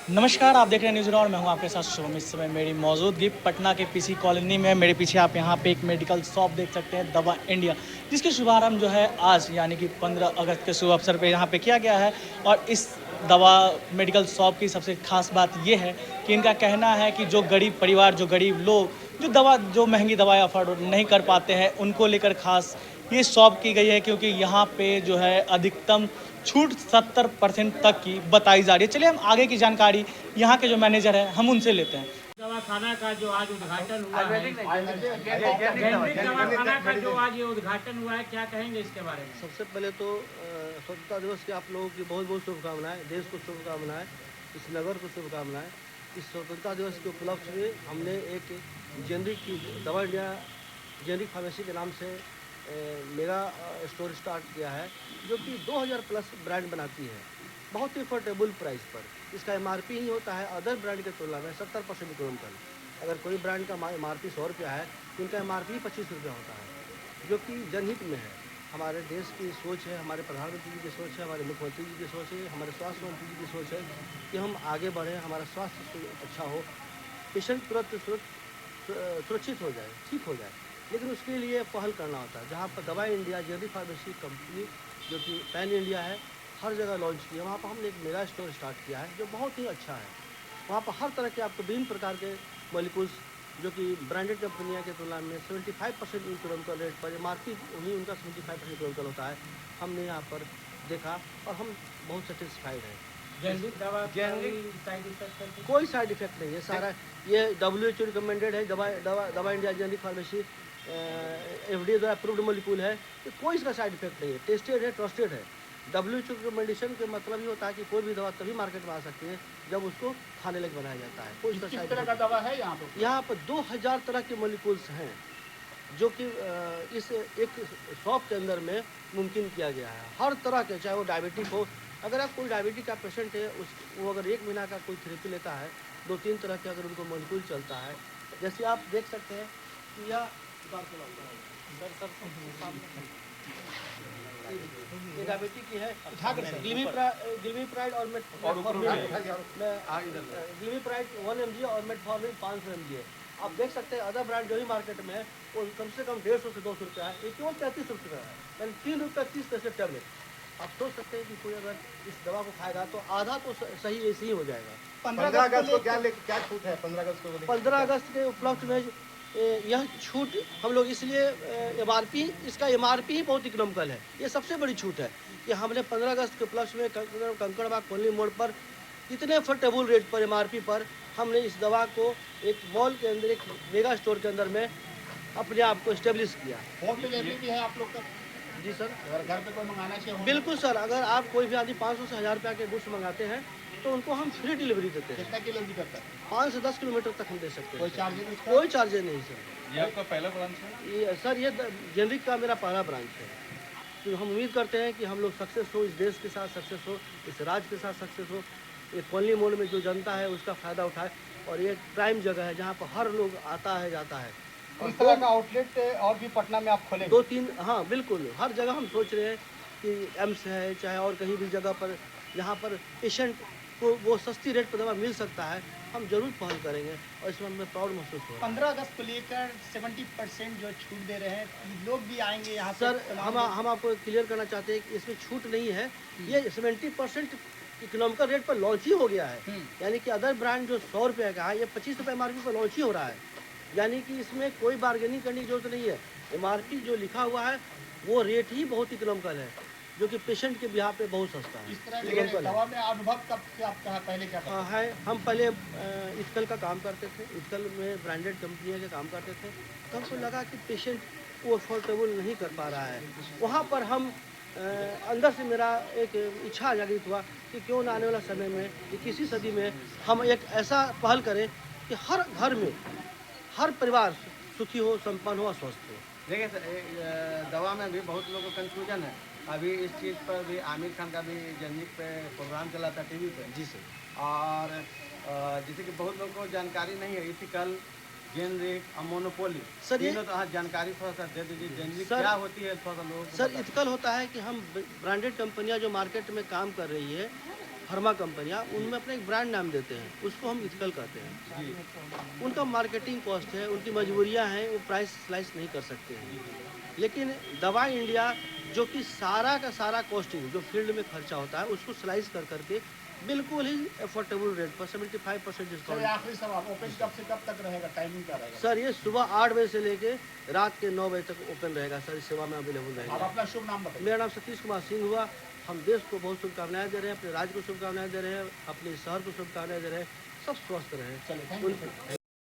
नमस्कार, आप देख रहे हैं न्यूज़ और मैं हूं आपके साथ शुभम। इस समय मेरी मौजूदगी पटना के पीसी कॉलोनी में। मेरे पीछे आप यहां पे एक मेडिकल शॉप देख सकते हैं, दवा इंडिया, जिसके शुभारंभ जो है आज यानी कि 15 अगस्त के शुभ अवसर पे यहां पे किया गया है। और इस दवा मेडिकल शॉप की सबसे खास बात ये है कि इनका कहना है कि जो गरीब परिवार, जो गरीब लोग जो महंगी दवाएँ अफोर्ड नहीं कर पाते हैं, उनको लेकर खास ये शॉप की गई है, क्योंकि यहाँ पे जो है अधिकतम छूट 70% तक की बताई जा रही है। चलिए हम आगे की जानकारी यहाँ के जो मैनेजर हैं हम उनसे लेते हैं। दवाखाना का जो आज उद्घाटन हुआ है, जेनरिक दवाखाना का जो आज ये उद्घाटन हुआ है, क्या कहेंगे इसके बारे में? सबसे पहले तो स्वतंत्रता दिवस की आप लोगों की बहुत बहुत शुभकामनाएं। देश को शुभकामनाएं, इस नगर को शुभकामनाएं। इस स्वतंत्रता दिवस के उपलक्ष्य में हमने एक जेनरिक की दवा इंडिया जेनरिक फार्मेसी के नाम से मेगा स्टोर स्टार्ट किया है, जो कि 2000 प्लस ब्रांड बनाती है बहुत ही अफोर्डेबल प्राइस पर। इसका एमआरपी ही होता है अदर ब्रांड के तुलना में 70% इकोनॉमिकल। अगर कोई ब्रांड का एमआरपी 100 रुपया है तो इनका एमआरपी 25 रुपया होता है, जो कि जनहित में है। हमारे देश की सोच है, हमारे प्रधानमंत्री जी की सोच है, हमारे मुख्यमंत्री जी की सोच है, हमारे स्वास्थ्य मंत्री जी की सोच है कि हम आगे बढ़ें, हमारा स्वास्थ्य अच्छा हो, पेशेंट तुरंत सुरक्षित हो जाए, ठीक हो जाए। लेकिन उसके लिए पहल करना होता है। जहाँ पर दवा इंडिया जेनरिक फार्मेसी कंपनी, जो कि पैन इंडिया है, हर जगह लॉन्च की है, वहाँ पर हमने एक मेगा स्टोर स्टार्ट किया है जो बहुत ही अच्छा है। वहाँ पर हर तरह के आपको विभिन्न प्रकार के मॉलिक्यूल्स, जो कि ब्रांडेड कंपनियों के तुलना में 75% इकोनॉमिकल रेट पर, एमआरपी वही उनका 75% इकोनॉमिकल होता है, हमने यहाँ पर देखा और हम बहुत सेटिस्फाइड हैं। जेनरिक दवा कोई साइड इफेक्ट नहीं है। सारा ये WHO रिकमेंडेड है। दवा इंडिया जेनरिक फार्मेसी FDA द्वारा अप्रूव्ड मॉलिक्यूल है, तो कोई इसका साइड इफेक्ट नहीं है। टेस्टेड है, ट्रस्टेड है। WHO रिकमेंडेशन के मतलब ये होता है कि कोई भी दवा तभी मार्केट में आ सकती है जब उसको खाने लग बनाया जाता है। कोई इसका साइड इफेक्ट दवा है यहाँ पर 2000 तरह के मॉलिक्यूल्स हैं, जो कि इस एक शॉप के अंदर में मुमकिन किया गया है। हर तरह के, चाहे वो डायबिटिक हो, अगर आप कोई डायबिटिक का पेशेंट है, वो अगर 1 महीना का कोई थेरेपी लेता है, 2-3 तरह के अगर उनको मॉलिक्यूल चलता है, जैसे आप देख सकते हैं कि यह ये डायबिटिक की है, ग्लिमिप्राइड और ग्लिमिप्राइड 1 mg और मेटफॉर्मिन 500 mg है। आप देख सकते हैं अदर ब्रांड जो ही मार्केट में है वो कम से कम 150 से 200 रुपया है, ये केवल 33 रुपये है, यानी 3 रुपये 30 पैसे टैबलेट। आप सोच सकते हैं कि कोई अगर इस दवा को खाएगा तो आधा तो सही ऐसे ही हो जाएगा। 15 अगस्त को क्या छूट है? 15 अगस्त के उपलक्ष्य में यह छूट हम लोग इसलिए एमआरपी, इसका एमआरपी ही बहुत इकोनॉमिकल है। ये सबसे बड़ी छूट है कि हमने 15 अगस्त के उपलक्ष्य में कंकड़बाग कॉलोनी मोड़ पर इतने अफोर्डेबल रेट पर, एमआरपी पर, हमने इस दवा को एक मॉल के अंदर, एक मेगा स्टोर के अंदर में अपने आप को इस्टेब्लिश किया। होम डिलीवरी भी है आप लोग का? जी सर, अगर घर पे कोई मंगाना चाहिए? बिल्कुल सर। अगर आप कोई भी आदमी 500 से 1000 रुपये के गुड्स मंगाते हैं तो उनको हम फ्री डिलीवरी देते हैं। कितना डिलीवरी करता है? 5 से 10 किलोमीटर तक हम दे सकते हैं। कोई चार्जेस इसका? कोई चार्जेस नहीं सर। ये आपका पहला ब्रांच है? ये सर, ये जेनरिक का मेरा पहला ब्रांच है। तो हम उम्मीद करते हैं कि हम लोग सक्सेस हो, इस देश के साथ सक्सेस हो, इस राज्य के साथ सक्सेस हो, ये कॉलोनी मोड़ में जो जनता है उसका फ़ायदा उठाए। और ये प्राइम जगह है जहाँ पर हर लोग आता है, जाता है। और इस तरह का आउटलेट और भी पटना में आप खोलेंगे? 2-3, हाँ बिल्कुल, हर जगह हम सोच रहे हैं कि एम्स है, चाहे और कहीं भी जगह पर जहाँ पर पेशेंट को वो सस्ती रेट पर दवा मिल सकता है, हम जरूर पहल करेंगे और इसमें हमें प्राउड महसूस हो। 15 अगस्त को लेकर 70% जो छूट दे रहे हैं, लोग भी आएंगे यहाँ सर, हम आपको क्लियर करना चाहते हैं कि इसमें छूट नहीं है। ये 70% इकोनॉमिकल रेट पर लॉन्च ही हो गया है। यानी कि अदर ब्रांड जो 100 रुपये का है, ये 25 रुपये एमआरपी पर लॉन्च ही हो रहा है। यानी कि इसमें कोई बार्गेनिंग करने की जरूरत नहीं है। एमआरपी जो लिखा हुआ है वो रेट ही बहुत इकोनॉमिकल है, जो कि पेशेंट के बिहार पे बहुत सस्ता है। इस तरह के दवा में अनुभव कब से आपका पहले क्या करते है? हम पहले इथकल का काम करते थे, इथकल में ब्रांडेड कंपनियों के काम करते थे, तो हमको लगा कि पेशेंट वो अफोर्डेबल नहीं कर पा रहा है। वहाँ पर हम अंदर से मेरा एक इच्छा जागृत हुआ कि क्यों ना आने वाला समय में, 21वीं सदी में, हम एक ऐसा पहल करें कि हर घर में हर परिवार सुखी हो, संपन्न हो और स्वस्थ हो। देखिए सर, दवा में भी बहुत लोगों को कंफ्यूजन है। अभी इस चीज़ पर भी आमिर खान का भी जेनरिक पे प्रोग्राम चला था टीवी पे। जी सर। और जैसे कि बहुत लोगों को जानकारी नहीं है, इथिकल, जेनरिक और मोनोपोली, सर ये तीनों तो जानकारी थोड़ा सा दे दीजिए। जेनरिक सर, क्या होती है थोड़ा सा लोगों को सर बताइए। इथिकल होता है कि हम ब्रांडेड कंपनियां जो मार्केट में काम कर रही है फार्मा कंपनियां, उनमें अपना एक ब्रांड नाम देते हैं, उसको हम इथिकल कहते हैं। उनका मार्केटिंग कॉस्ट है, उनकी मजबूरियां हैं, वो प्राइस स्लाइस नहीं कर सकते हैं। लेकिन दवा इंडिया जो कि सारा का सारा कॉस्टिंग जो फील्ड में खर्चा होता है उसको स्लाइस कर करके बिल्कुल ही अफोर्डेबल रेट पर 75% सर डिस्काउंट। ये आखिरी सवाल, ओपन कब से कब तक रहेगा, टाइमिंग क्या रहेगा? सर ये सुबह 8 बजे से लेके रात के 9 बजे तक ओपन रहेगा सर, इस सेवा में अवेलेबल आप रहेगा। अपना शुभ नाम बताइए। मेरा नाम सतीश कुमार सिंह हुआ। हम देश को बहुत शुभकामनाएं दे रहे हैं, अपने राज्य को शुभकामनाएं दे रहे हैं, अपने शहर को शुभकामनाएं दे रहे हैं, सब स्वस्थ रहे। चलिए, थैंक यू।